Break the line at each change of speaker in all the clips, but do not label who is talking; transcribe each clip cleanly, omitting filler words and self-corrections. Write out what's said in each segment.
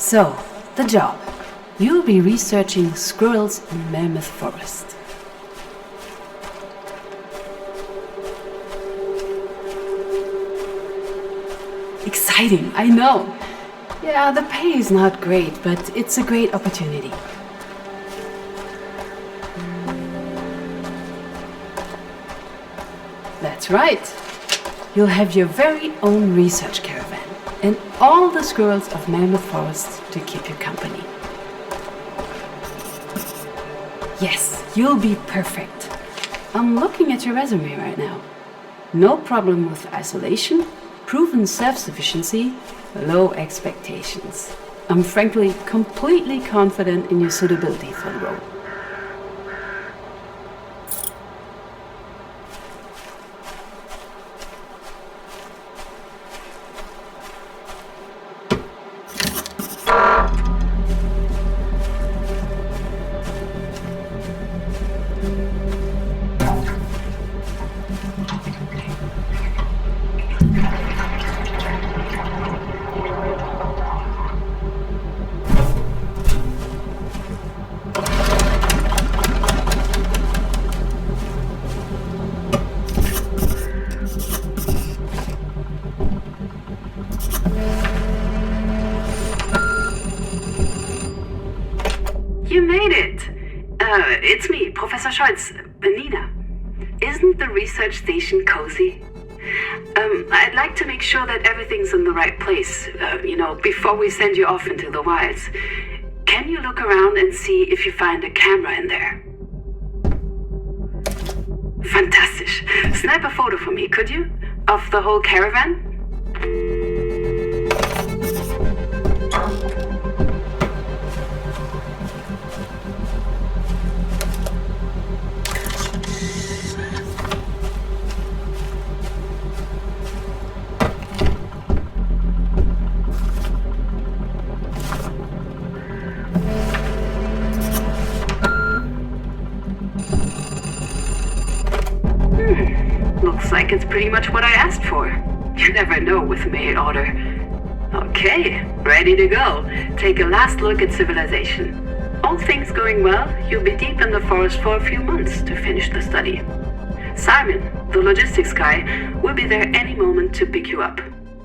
So, the job. You'll be researching squirrels in Mammoth Forest. Exciting, I know. Yeah, the pay is not great, but it's a great opportunity. That's right. You'll have your very own research caravan and all the squirrels of Mammoth Forest to keep you company. Yes, you'll be perfect. I'm looking at your resume right now. No problem with isolation, proven self-sufficiency, low expectations. I'm frankly completely confident in your suitability for the role.
You made it! It's me, Professor Scholz, Nina. Isn't the research station cozy? I'd like to make sure that everything's in the right place, before we send you off into the wilds. Can you look around and see if you find a camera in there? Fantastic. Snap a photo for me, could you? Of the whole caravan? Looks like it's pretty much what I asked for. You never know with mail order. Okay, ready to go. Take a last look at civilization. All things going well, you'll be deep in the forest for a few months to finish the study. Simon, the logistics guy, will be there any moment to pick you up.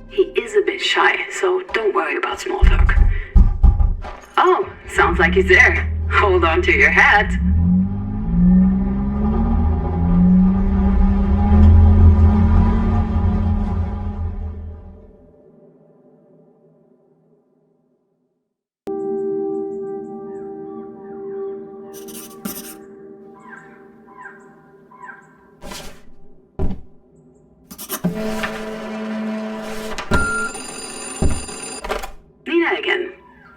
He is a bit shy, so don't worry about small talk. Oh, sounds like he's there. Hold on to your hat. Nina again.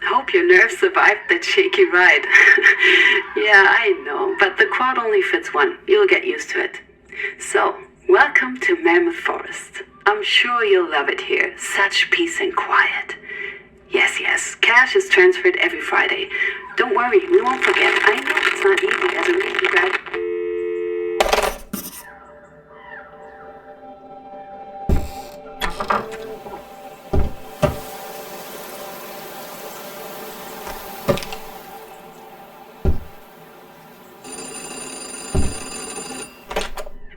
Hope your nerves survived that shaky ride. Yeah, I know, but the quad only fits one. You'll get used to it. So, welcome to Mammoth Forest. I'm sure you'll love it here. Such peace and quiet. Yes, cash is transferred every Friday. Don't worry, we won't forget. I know it's not easy as a recent grad.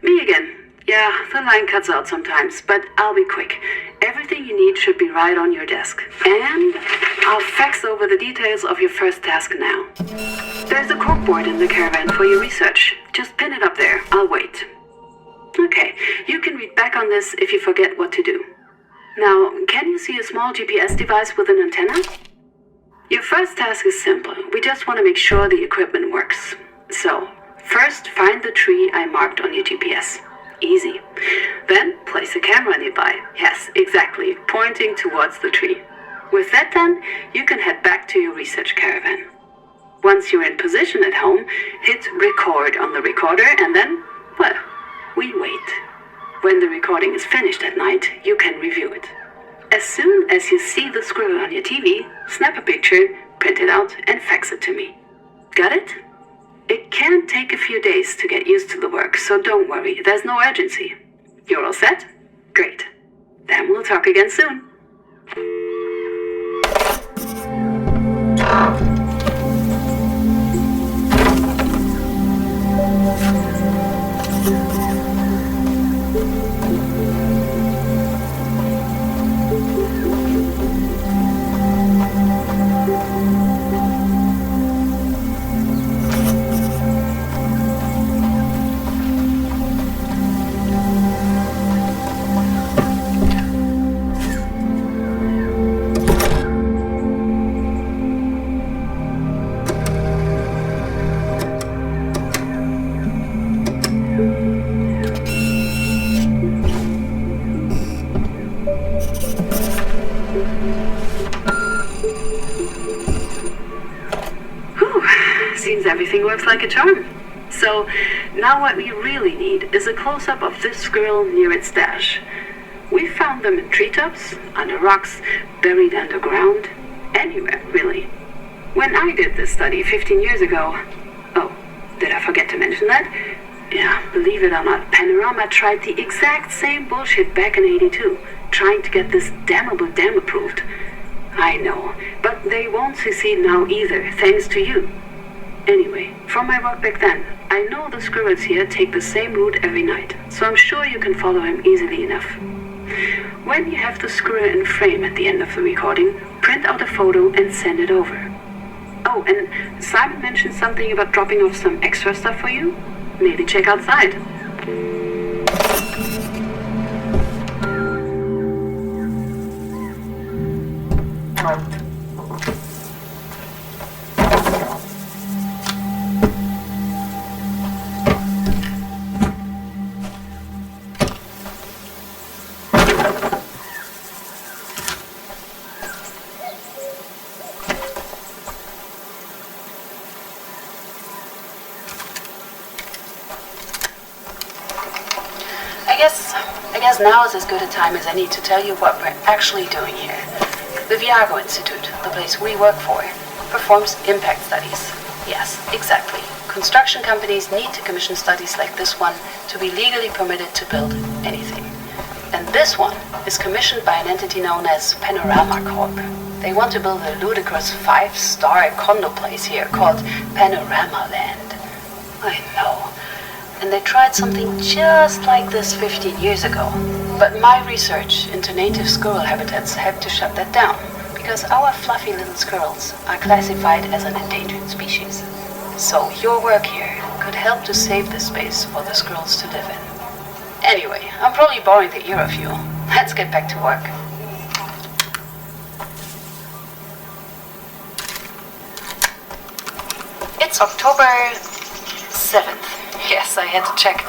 Me again. Yeah, the line cuts out sometimes, but I'll be quick. Everything you need should be right on your desk. And I'll fax over the details of your first task now. There's a corkboard in the caravan for your research. Just pin it up there. I'll wait. Okay, you can read back on this if you forget what to do. Now, can you see a small GPS device with an antenna? Your first task is simple. We just want to make sure the equipment works. So, first find the tree I marked on your GPS. Easy. Then place a camera nearby. Yes, exactly, pointing towards the tree. With that done, you can head back to your research caravan. Once you're in position at home, hit record on the recorder and then, well, we wait. When the recording is finished at night, you can review it. As soon as you see the squirrel on your TV, snap a picture, print it out, and fax it to me. Got it? It can take a few days to get used to the work, so don't worry, there's no urgency. You're all set? Great. Then we'll talk again soon. everything works like a charm. So, now what we really need is a close-up of this squirrel near its stash. We found them in treetops, under rocks, buried underground, anywhere, really. When I did this study 15 years ago... Oh, did I forget to mention that? Yeah, believe it or not, Panorama tried the exact same bullshit back in '82, trying to get this damnable dam approved. I know, but they won't succeed now either, thanks to you. Anyway, from my work back then, I know the squirrels here take the same route every night, so I'm sure you can follow him easily enough. When you have the squirrel in frame at the end of the recording, print out a photo and send it over. Oh, and Simon mentioned something about dropping off some extra stuff for you. Maybe check outside. I guess now is as good a time as any to tell you what we're actually doing here. The Viago Institute, the place we work for, performs impact studies. Yes, exactly. Construction companies need to commission studies like this one to be legally permitted to build anything. And this one is commissioned by an entity known as Panorama Corp. They want to build a ludicrous 5-star condo place here called Panorama Land. I know. And they tried something just like this 15 years ago. But my research into native squirrel habitats helped to shut that down, because our fluffy little squirrels are classified as an endangered species. So your work here could help to save this space for the squirrels to live in. Anyway, I'm probably boring the ear of you. Let's get back to work. It's October 7th. Yes, I had to check.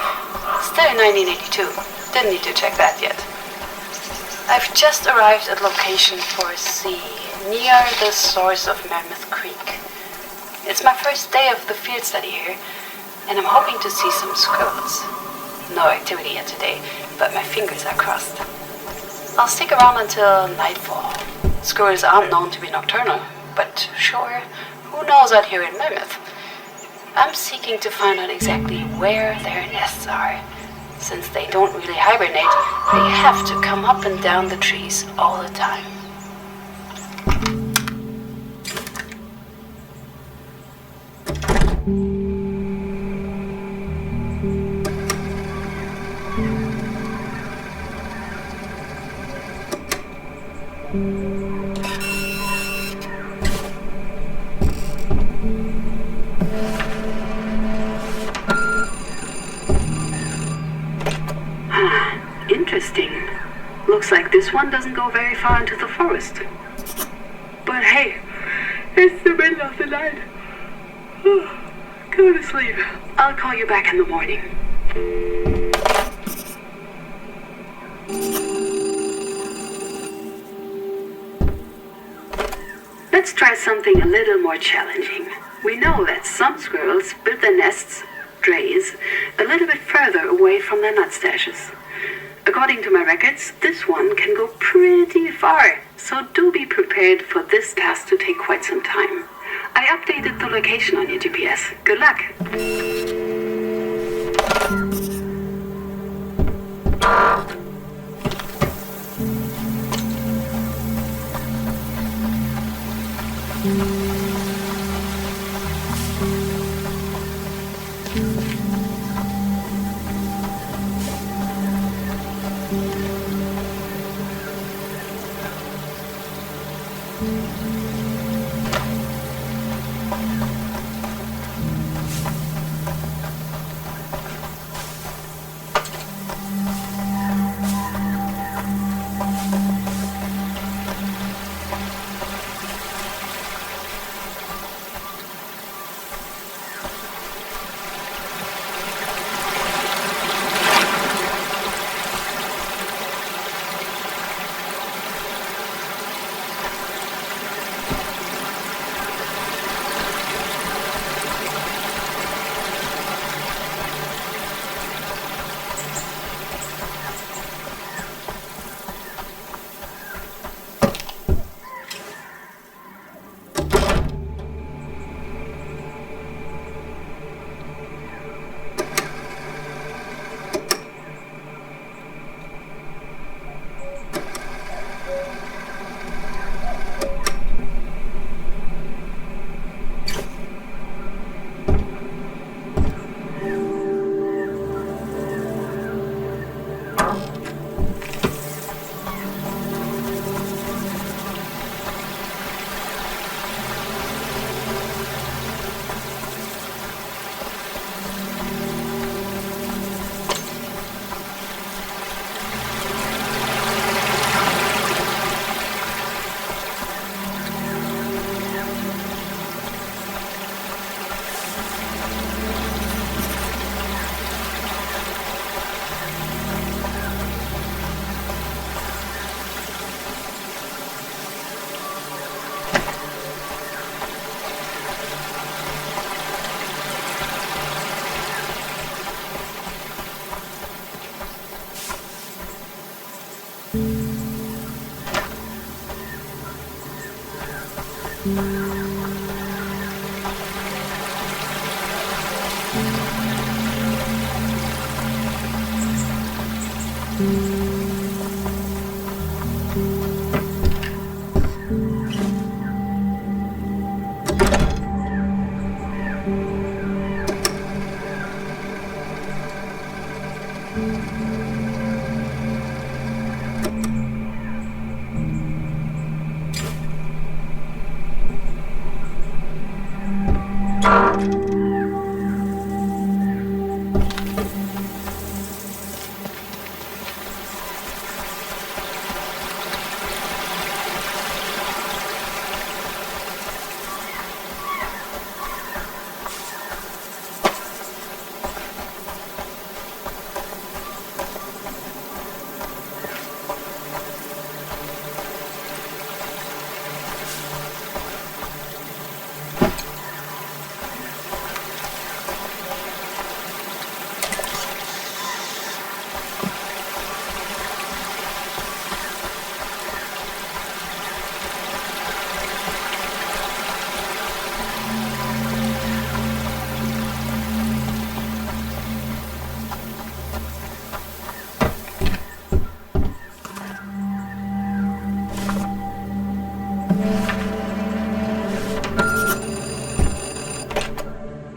Still 1982. Didn't need to check that yet. I've just arrived at location 4C, near the source of Mammoth Creek. It's my first day of the field study here, and I'm hoping to see some squirrels. No activity yet today, but my fingers are crossed. I'll stick around until nightfall. Squirrels aren't known to be nocturnal, but sure, who knows out here in Mammoth? I'm seeking to find out exactly where their nests are. Since they don't really hibernate, they have to come up and down the trees all the time. Interesting. Looks like this one doesn't go very far into the forest. But hey, it's the middle of the night. Go to sleep. I'll call you back in the morning. Let's try something a little more challenging. We know that some squirrels build their nests, drays, a little bit further away from their nut stashes. According to my records, this one can go pretty far, so do be prepared for this task to take quite some time. I updated the location on your GPS. Good luck!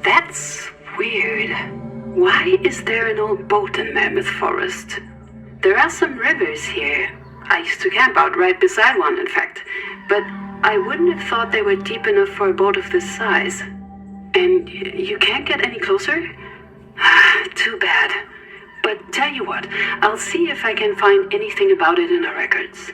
That's weird. Why is there an old boat in Mammoth Forest? There are some rivers here. I used to camp out right beside one, in fact. But I wouldn't have thought they were deep enough for a boat of this size. And you can't get any closer? Too bad. But tell you what, I'll see if I can find anything about it in our records.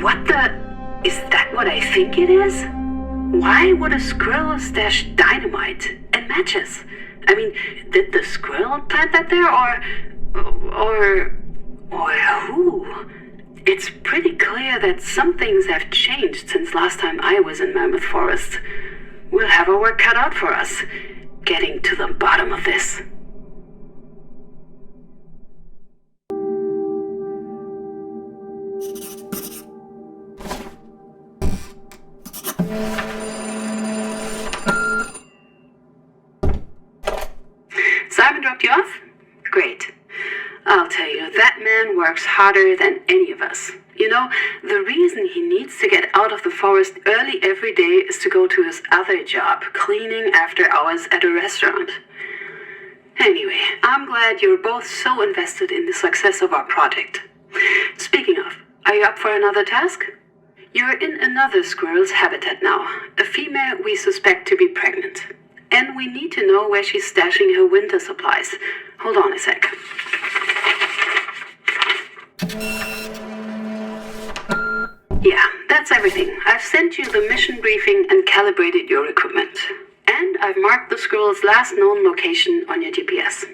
What the? Is that what I think it is? Why would a squirrel stash dynamite and matches? I mean, did the squirrel plant that there, or who? It's pretty clear that some things have changed since last time I was in Mammoth Forest. We'll have our work cut out for us, getting to the bottom of this. Simon dropped you off? Great. I'll tell you, that man works harder than any of us. You know, the reason he needs to get out of the forest early every day is to go to his other job, cleaning after hours at a restaurant. Anyway, I'm glad you're both so invested in the success of our project. Speaking of, are you up for another task? You're in another squirrel's habitat now, a female we suspect to be pregnant. And we need to know where she's stashing her winter supplies. Hold on a sec. Yeah, that's everything. I've sent you the mission briefing and calibrated your equipment. And I've marked the squirrel's last known location on your GPS.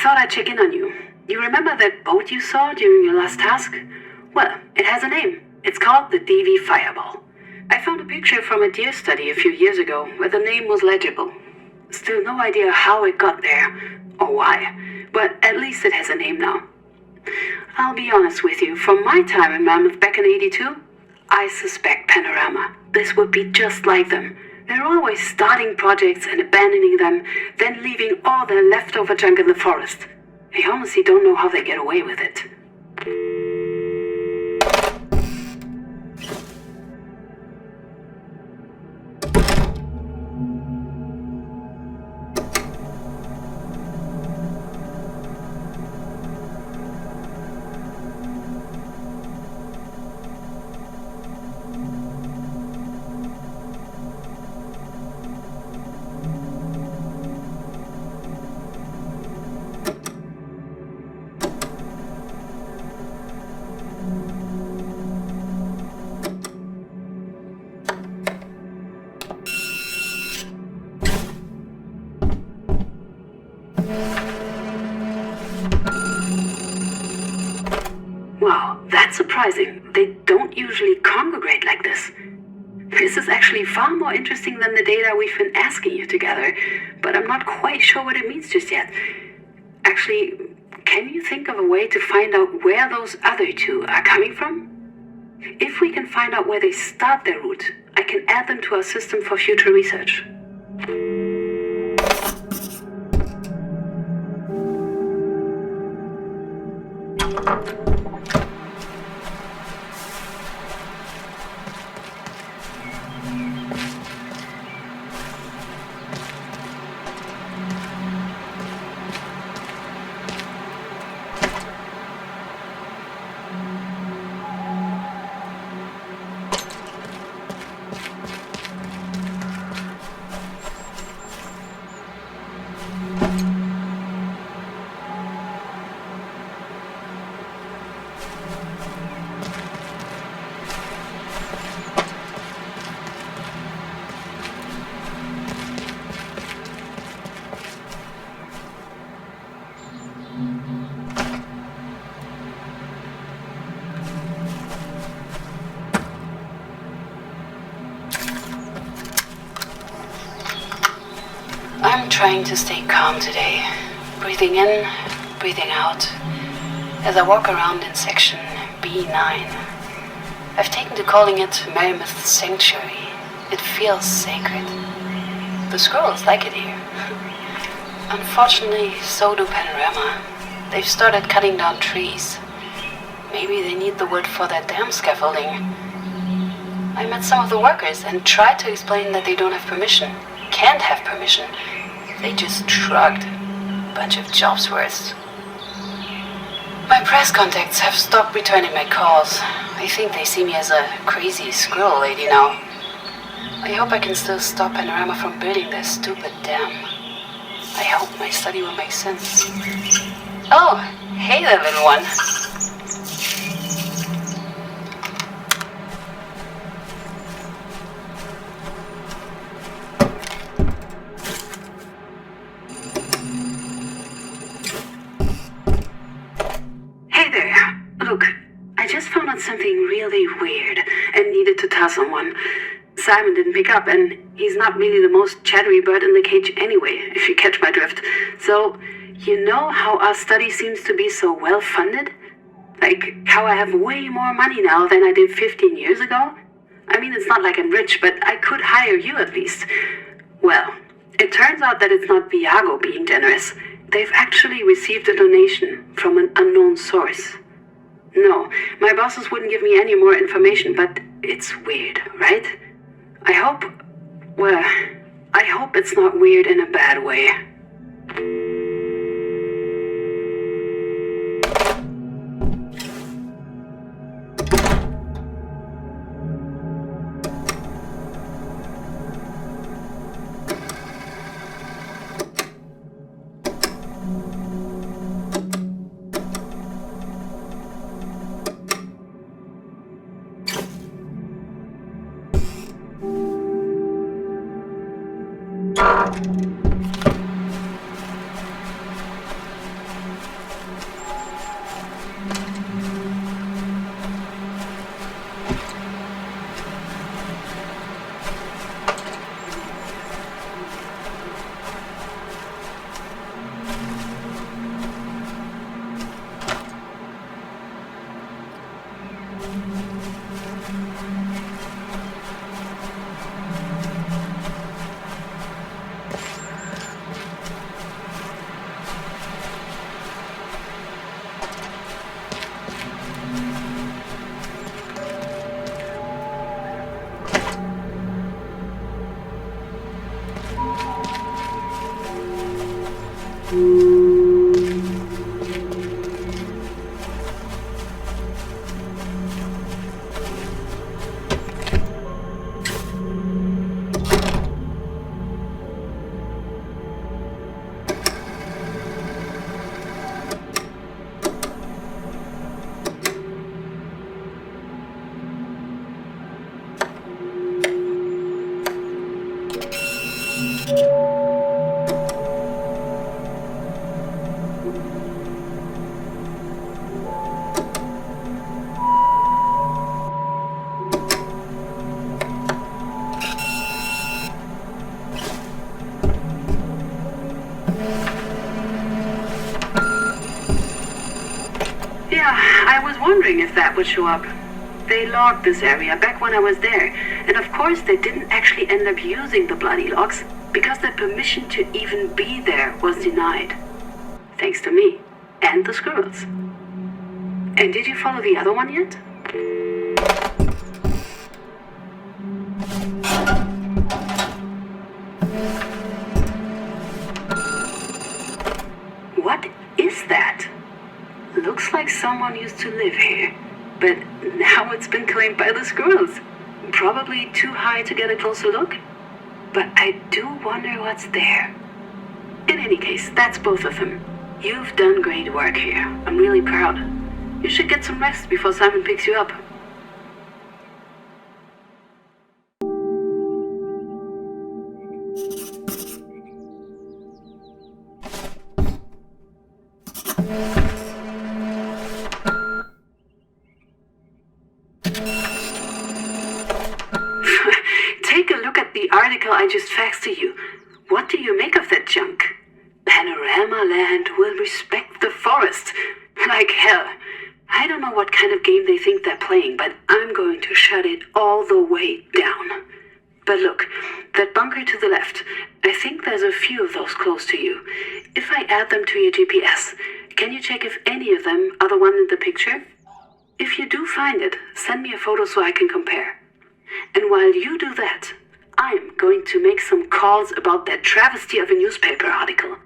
Thought I'd check in on you. You remember that boat you saw during your last task? Well, it has a name. It's called the DV Fireball. I found a picture from a deer study a few years ago where the name was legible. Still no idea how it got there or why, but at least it has a name now. I'll be honest with you, from my time in Mammoth back in '82, I suspect Panorama. This would be just like them. They're always starting projects and abandoning them, then leaving all their leftover junk in the forest. I honestly don't know how they get away with it. Wow, that's surprising. They don't usually congregate like this. This is actually far more interesting than the data we've been asking you to gather, but I'm not quite sure what it means just yet. Actually, can you think of a way to find out where those other two are coming from? If we can find out where they start their route, I can add them to our system for future research. I'm trying to stay calm today, breathing in, breathing out, as I walk around in section B9. I've taken to calling it Mammoth Sanctuary. It feels sacred. The squirrels like it here. Unfortunately, so do Panorama. They've started cutting down trees. Maybe they need the wood for their dam scaffolding. I met some of the workers and tried to explain that they don't have permission. Can't have permission. They just shrugged. Bunch of jobs worth. My press contacts have stopped returning my calls. I think they see me as a crazy squirrel lady now. I hope I can still stop Panorama from building their stupid dam. I hope my study will make sense. Oh, hey there, little one. Look, I just found out something really weird and needed to tell someone. Simon didn't pick up, and he's not really the most chattery bird in the cage anyway, if you catch my drift. So, You know how our study seems to be so well funded? Like how I have way more money now than I did 15 years ago? I mean, it's not like I'm rich, but I could hire you at least. Well, it turns out that it's not Viago being generous. They've actually received a donation from an unknown source. No, my bosses wouldn't give me any more information, but it's weird, right? I hope it's not weird in a bad way. I was wondering if that would show up. They logged this area back when I was there, and of course they didn't actually end up using the bloody logs because their permission to even be there was denied. Thanks to me and the squirrels. And did you follow the other one yet? What is that? Looks like someone used to live here, but now it's been claimed by the squirrels. Probably too high to get a closer look, but I do wonder what's there. In any case, that's both of them. You've done great work here. I'm really proud. You should get some rest before Simon picks you up. Take a look at the article I just faxed to you. What do you make of that junk? Panorama Land will respect the forest. Like hell. I don't know what kind of game they think they're playing, but I'm going to shut it all the way down. But look, that bunker to the left. I think there's a few of those close to you. If I add them to your GPS, can you check if any of them are the one in the picture? If you do find it, send me a photo so I can compare. And while you do that, I'm going to make some calls about that travesty of a newspaper article.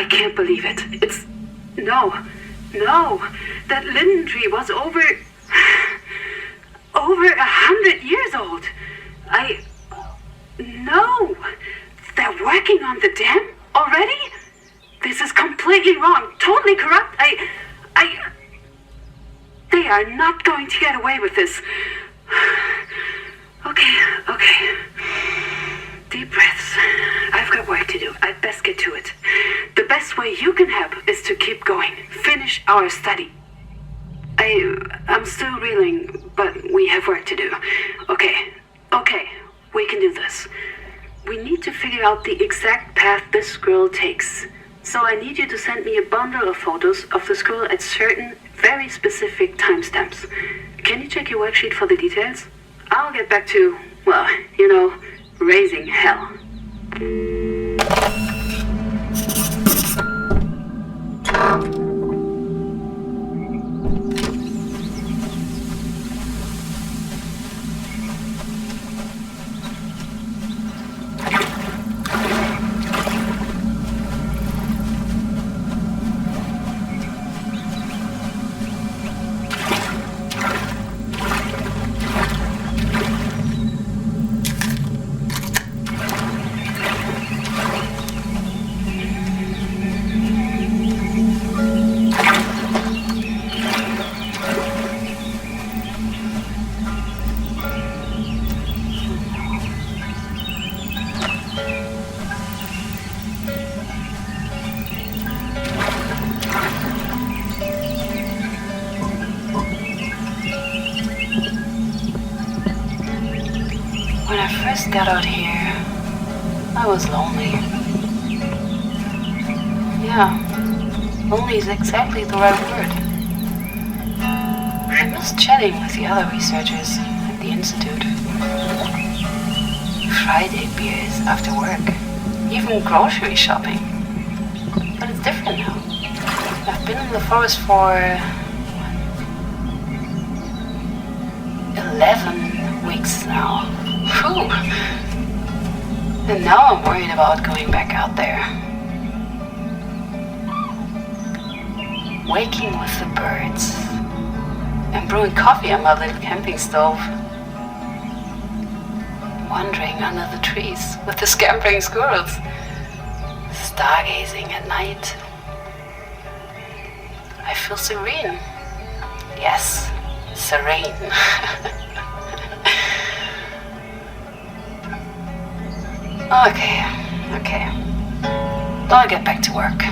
I can't believe it. It's... No. That linden tree was over 100 years old. No. They're working on the dam already? This is completely wrong. Totally corrupt. They are not going to get away with this. Okay. Deep breaths. I've got work to do. I'd best get to it. The best way you can help is to keep going. Finish our study. I'm still reeling, but we have work to do. Okay. We can do this. We need to figure out the exact path this squirrel takes. So I need you to send me a bundle of photos of the squirrel at certain, very specific timestamps. Can you check your worksheet for the details? I'll get back to, well, raising hell. When I first got out here, I was lonely. Yeah, lonely is exactly the right word. I missed chatting with the other researchers at the Institute. Friday beers after work, even grocery shopping. But it's different now. I've been in the forest for 11 weeks now. Whew. And now I'm worried about going back out there. Waking with the birds and brewing coffee on my little camping stove. Wandering under the trees with the scampering squirrels. Stargazing at night. I feel serene. Yes, serene. Okay. I'll get back to work.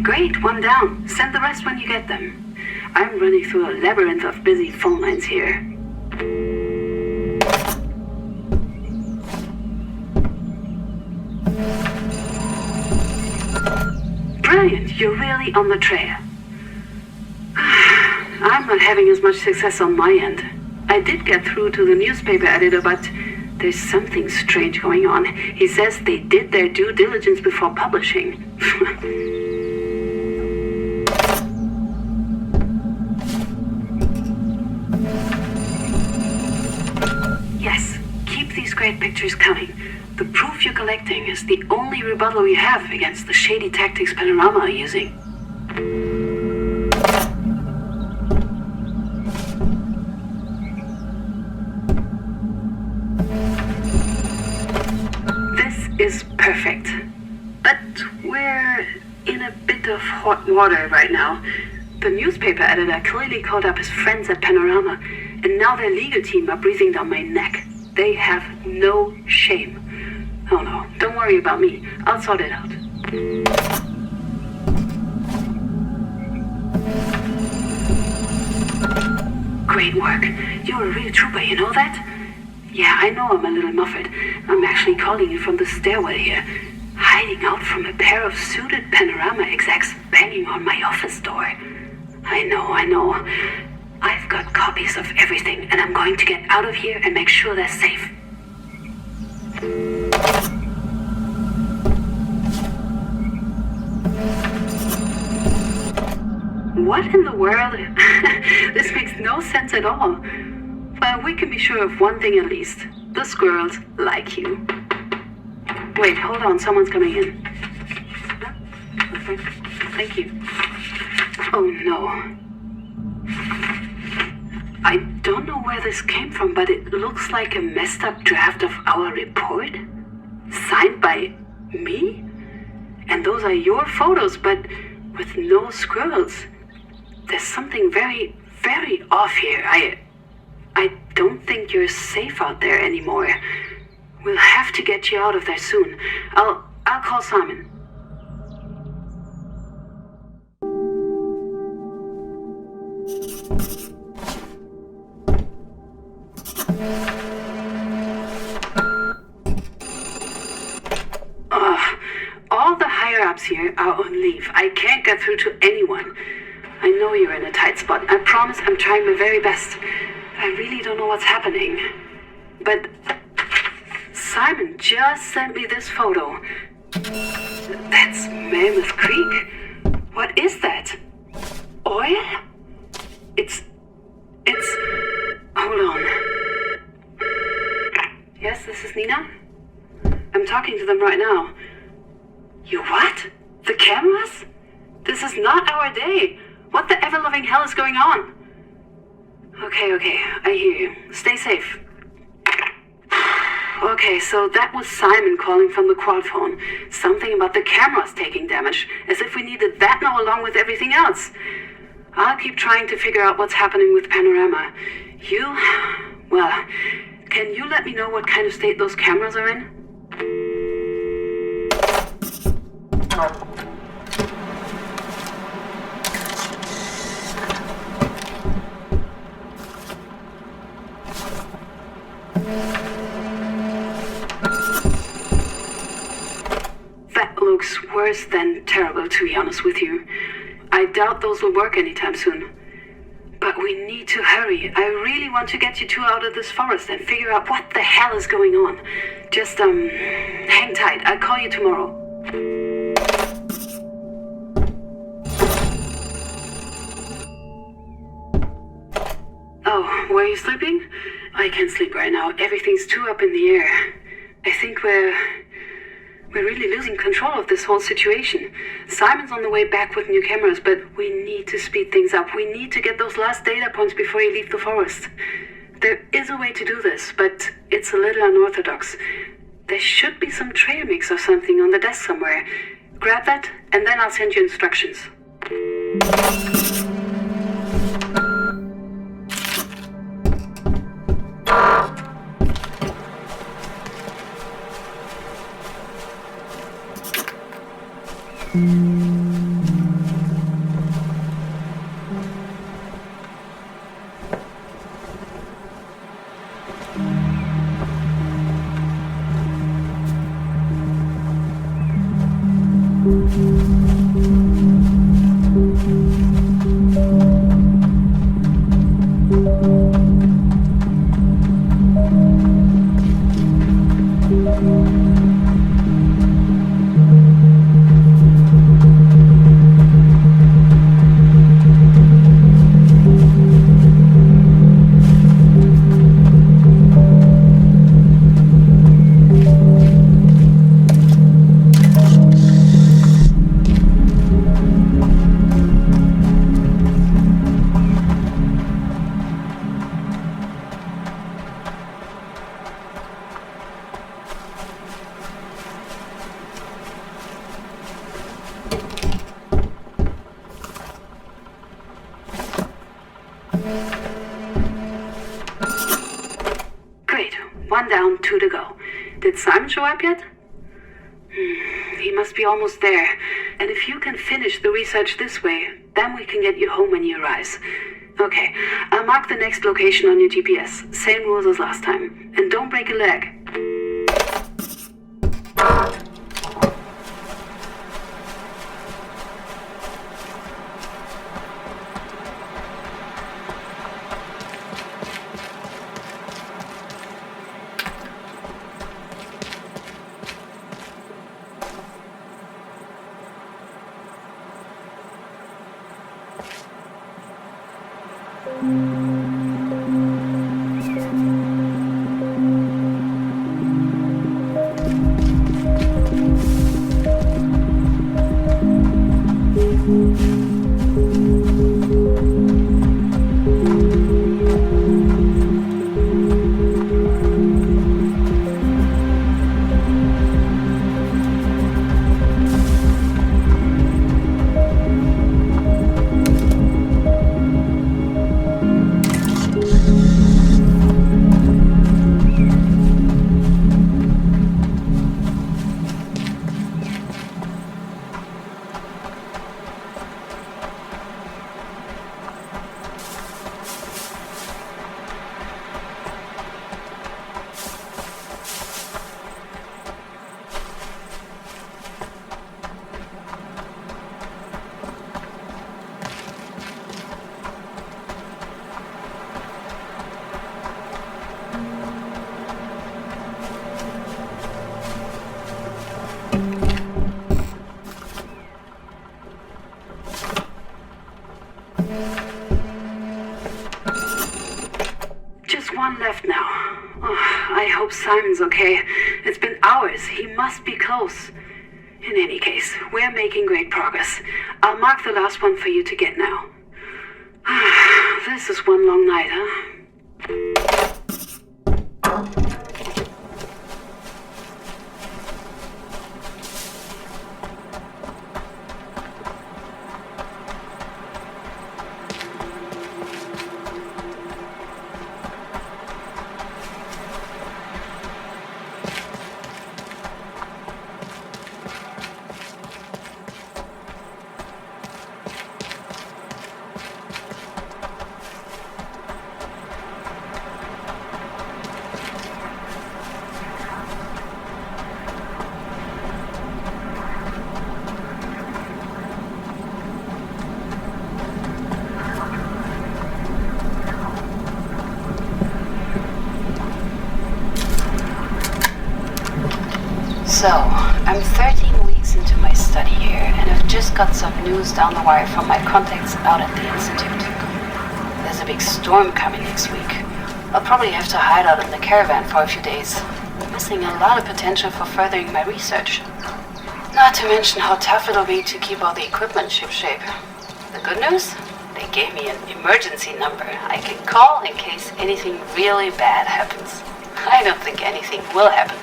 Great, one down. Send the rest when you get them. I'm running through a labyrinth of busy phone lines here. Brilliant, you're really on the trail. I'm not having as much success on my end. I did get through to the newspaper editor, but there's something strange going on. He says they did their due diligence before publishing. Yes, keep these great pictures coming. The proof you're collecting is the only rebuttal we have against the shady tactics Panorama are using. This is perfect. But we're in a bit of hot water right now. The newspaper editor clearly called up his friends at Panorama, and now their legal team are breathing down my neck. They have no shame. Oh no, don't worry about me. I'll sort it out. Great work. You're a real trooper, you know that? Yeah, I know I'm a little muffled. I'm actually calling you from the stairwell here, hiding out from a pair of suited Panorama execs banging on my office door. I know. I've got copies of everything, and I'm going to get out of here and make sure they're safe. What in the world? This makes no sense at all. Well, we can be sure of one thing at least. The squirrels like you. Wait, hold on. Someone's coming in. Okay. Thank you. Oh, no. I don't know where this came from, but it looks like a messed up draft of our report. Signed by me? And those are your photos, but with no squirrels. There's something very, very off here. I don't think you're safe out there anymore. We'll have to get you out of there soon. I'll call Simon. All the higher-ups here are on leave. I can't get through to anyone. I know you're in a tight spot. I promise I'm trying my very best. I really don't know what's happening. But Simon just sent me this photo. That's Mammoth Creek. What is that? Oil? It's... Hold on. Yes, this is Nina? I'm talking to them right now. You what? The cameras? This is not our day. What the ever-loving hell is going on? Okay, I hear you. Stay safe. Okay, so that was Simon calling from the quad phone. Something about the cameras taking damage, as if we needed that now along with everything else. I'll keep trying to figure out what's happening with Panorama. Can you let me know what kind of state those cameras are in? That looks worse than terrible, to be honest with you. I doubt those will work anytime soon. But we need to hurry. I really want to get you two out of this forest and figure out what the hell is going on. Just, hang tight. I'll call you tomorrow. Oh, were you sleeping? I can't sleep right now. Everything's too up in the air. I think we're really losing control of this whole situation. Simon's on the way back with new cameras, but we need to speed things up. We need to get those last data points before you leave the forest. There is a way to do this, but it's a little unorthodox. There should be some trail mix or something on the desk somewhere. Grab that, and then I'll send you instructions. Great. One down, two to go. Did Simon show up yet? He must be almost there. And if you can finish the research this way, then we can get you home when he arrives. Okay, I'll mark the next location on your GPS. Same rules as last time. And don't break a leg. One left now. Oh, I hope Simon's okay. It's been hours. He must be close. In any case, we're making great progress. I'll mark the last one for you to get now. this is one long night, huh?
So, I'm 13 weeks into my study here, and I've just got some news down the wire from my contacts out at the Institute. There's a big storm coming next week. I'll probably have to hide out in the caravan for a few days, missing a lot of potential for furthering my research. Not to mention how tough it'll be to keep all the equipment shipshape. The good news? They gave me an emergency number I can call in case anything really bad happens. I don't think anything will happen,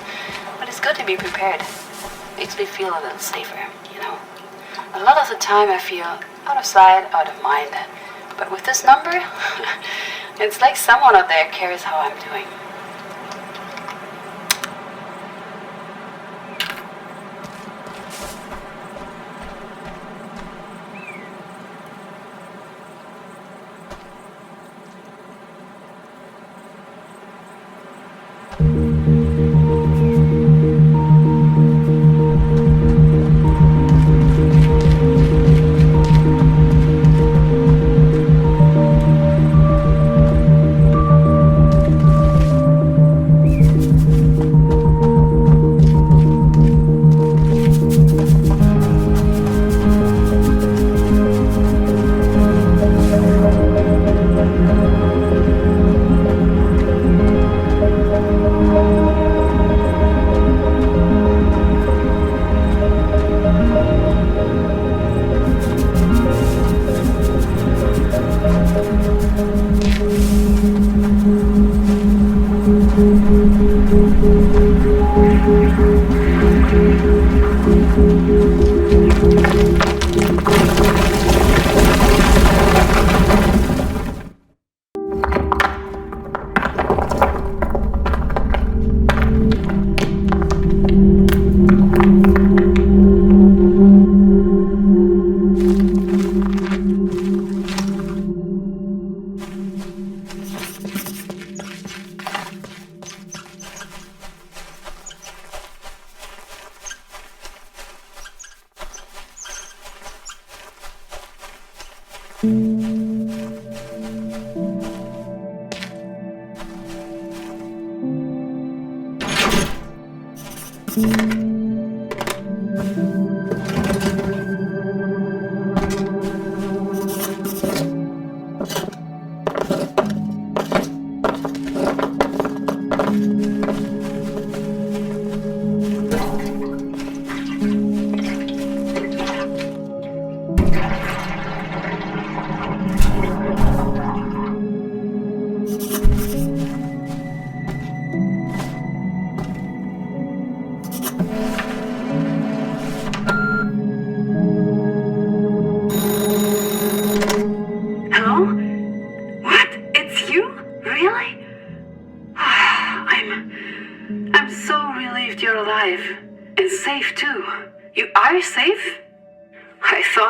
but it's good to be prepared. Makes me feel a little safer, you know. A lot of the time I feel out of sight, out of mind. But with this number, it's like someone out there cares how I'm doing.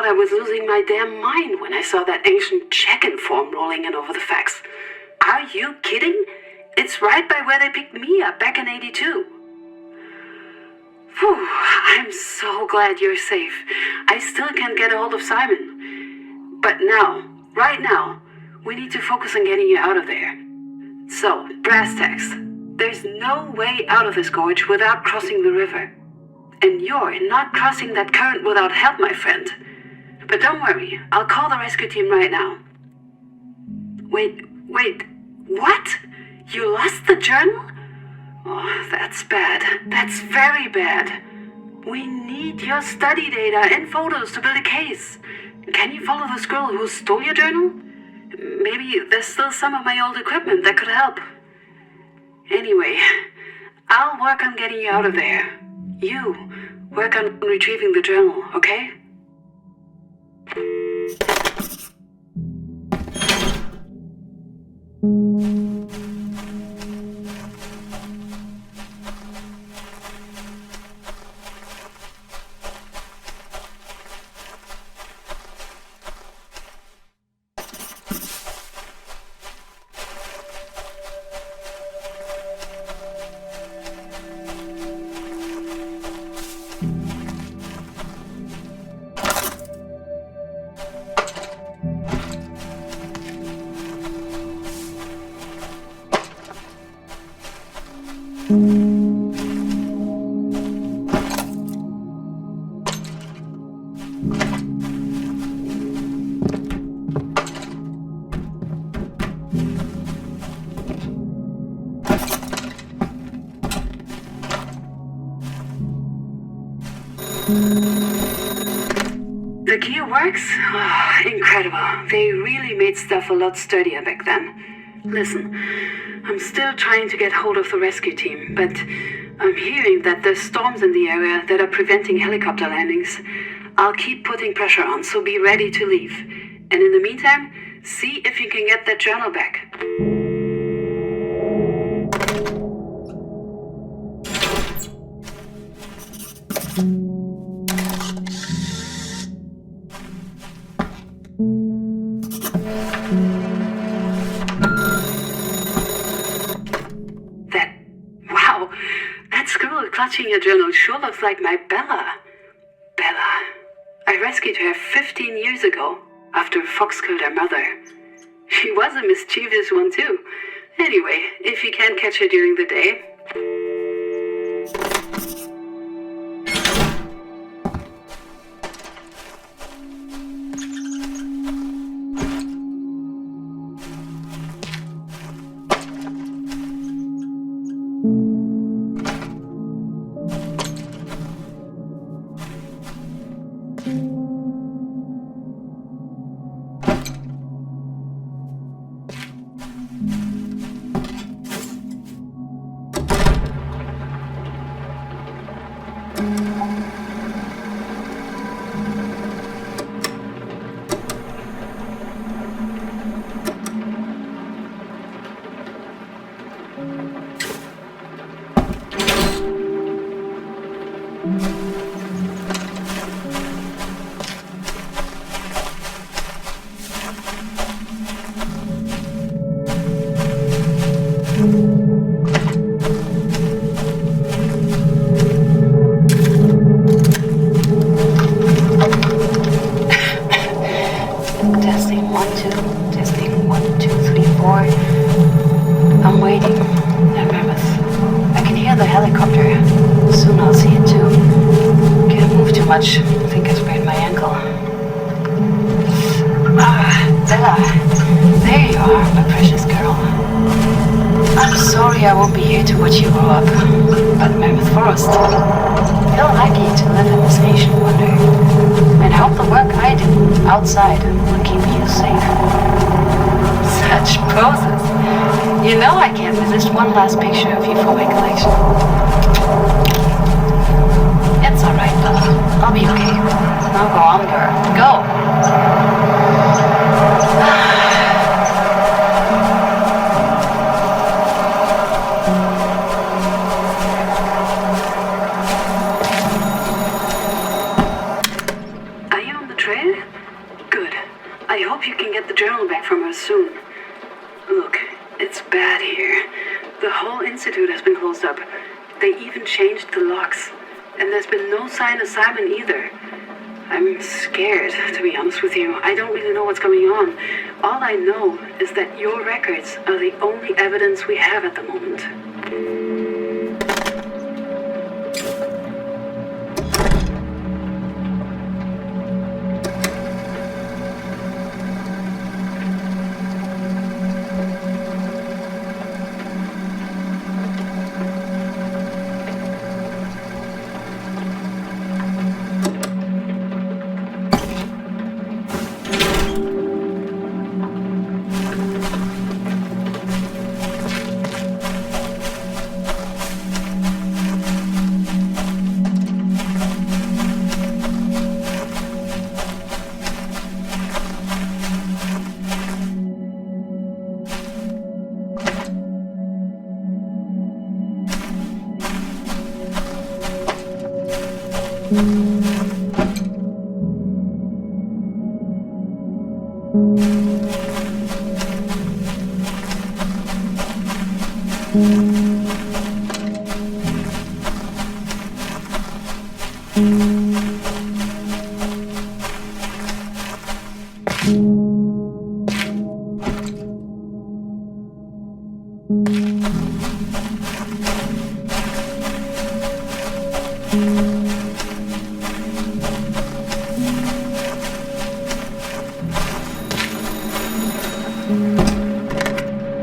I was losing my damn mind when I saw that ancient check-in form rolling in over the fax. Are you kidding? It's right by where they picked me up back in '82. Whew, I'm so glad you're safe. I still can't get a hold of Simon. But now, right now, we need to focus on getting you out of there. So, brass tacks. There's no way out of this gorge without crossing the river. And you're not crossing that current without help, my friend. But don't worry, I'll call the rescue team right now. Wait, what? You lost the journal? Oh, that's bad. That's very bad. We need your study data and photos to build a case. Can you follow this girl who stole your journal? maybe there's still some of my old equipment that could help. Anyway, I'll work on getting you out of there. You work on retrieving the journal, okay? The gear works? Oh, incredible. They really made stuff a lot sturdier back then. Listen, I'm still trying to get hold of the rescue team, but I'm hearing that there's storms in the area that are preventing helicopter landings. I'll keep putting pressure on, so be ready to leave. And in the meantime, see if you can get that journal back. Wow, that squirrel clutching your journal sure looks like my Bella. Bella. I rescued her 15 years ago, after a fox killed her mother. She was a mischievous one too. Anyway, if you can't catch her during the day... Testing 1, 2, testing 1, 2, 3, 4. I'm waiting. Mammoth. I can hear the helicopter. Soon I'll see it too. Can't move too much. I think I sprained my ankle. Bella. There you are, my precious girl. I'm sorry I won't be here to watch you grow up. But Mammoth Forest. Feel lucky to live in this ancient wonder. And hope the work I do outside will keep you safe. Such poses. You know I can't resist one last picture of you for my collection. It's alright, Bella. I'll be okay. Now go on, girl. Go! Are you on the trail? Good. I hope you can get the journal back from her soon. Look, it's bad here. The whole institute has been closed up. They even changed the locks. And there's been no sign of Simon either. I'm scared, to be honest with you. I don't really know what's going on. All I know is that your records are the only evidence we have at the moment.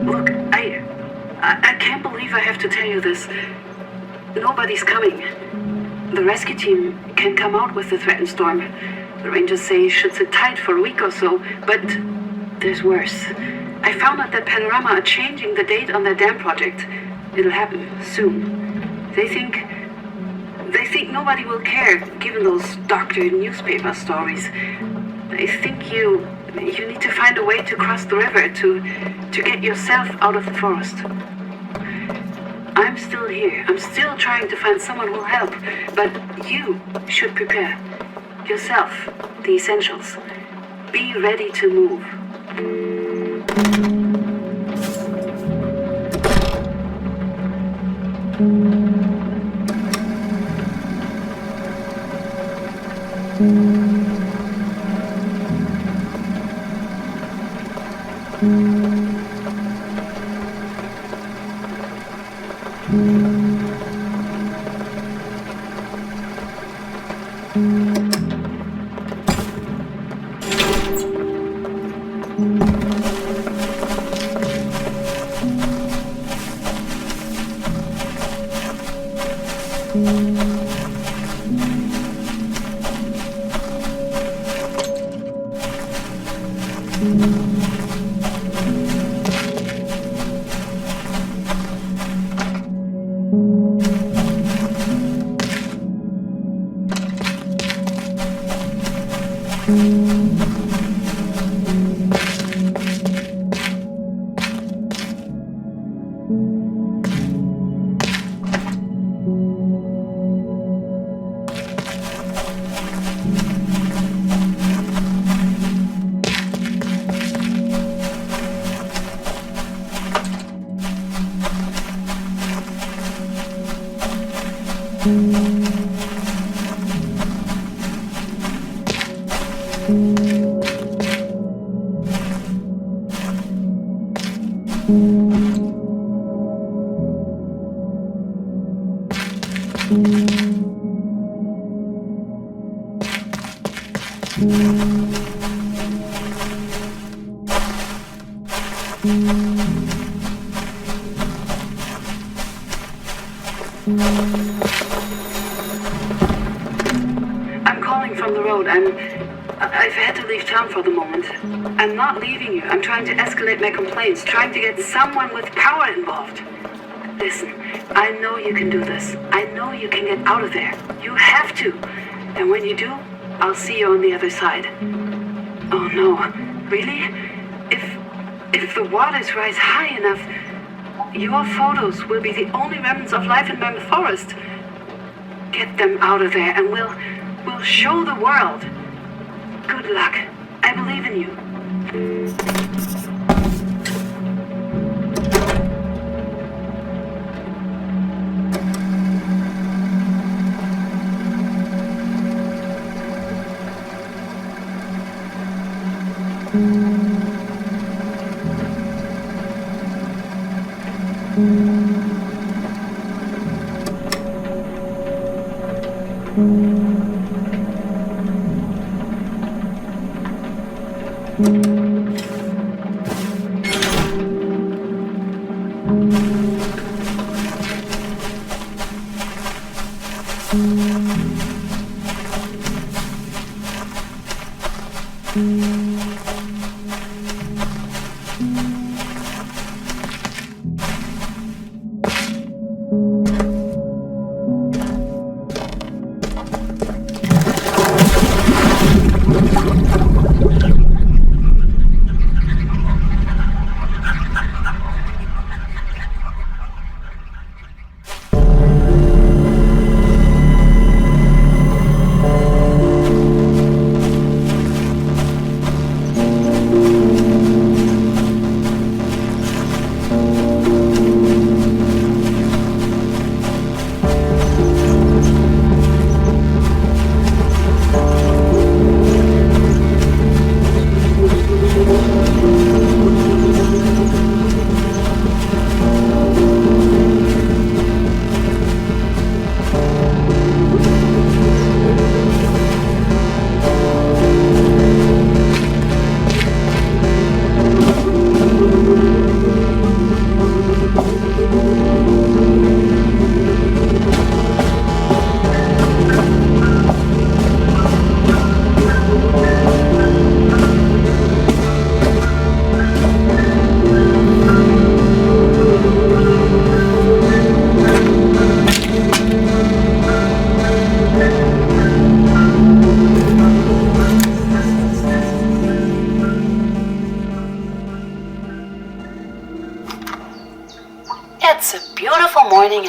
Look, I can't believe I have to tell you this. Nobody's coming. The rescue team can come out with the threatened storm. The rangers say it should sit tight for a week or so, but there's worse. I found out that Panorama are changing the date on their dam project. It'll happen soon. They think nobody will care, given those doctored newspaper stories. I think you need to find a way to cross the river to get yourself out of the forest. I'm still here. I'm still trying to find someone who'll help, but you should prepare yourself, the essentials. Be ready to move. I'm calling from the road. I've had to leave town for the moment. I'm not leaving you. I'm trying to escalate my complaints, trying to get someone with power involved. Listen, I know you can do this. I know you can get out of there. You have to. And when you do, I'll see you on the other side. Oh no, really? If the waters rise high enough, your photos will be the only remnants of life in Mammoth Forest. Get them out of there and we'll show the world. Good luck. I believe in you.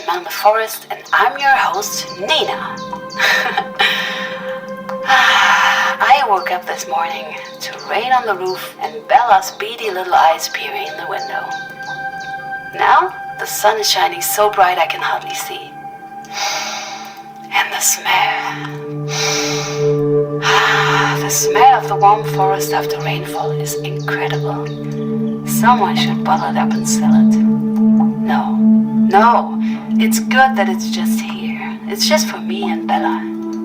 in Mammoth Forest, and I'm your host, Nina. I woke up this morning to rain on the roof and Bella's beady little eyes peering in the window. Now, the sun is shining so bright I can hardly see. And the smell. The smell of the warm forest after rainfall is incredible. Someone should bottle it up and sell it. No, it's good that it's just here. It's just for me and Bella,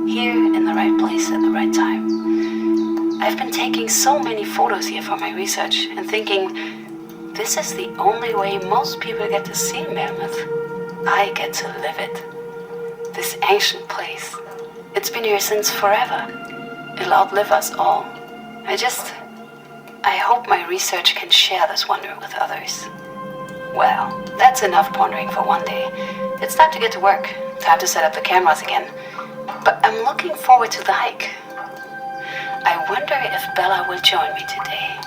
here in the right place at the right time. I've been taking so many photos here for my research and thinking, this is the only way most people get to see Mammoth. I get to live it. This ancient place. It's been here since forever. It'll outlive us all. I hope my research can share this wonder with others. Well, that's enough pondering for one day. It's time to get to work. Time to set up the cameras again. But I'm looking forward to the hike. I wonder if Bella will join me today.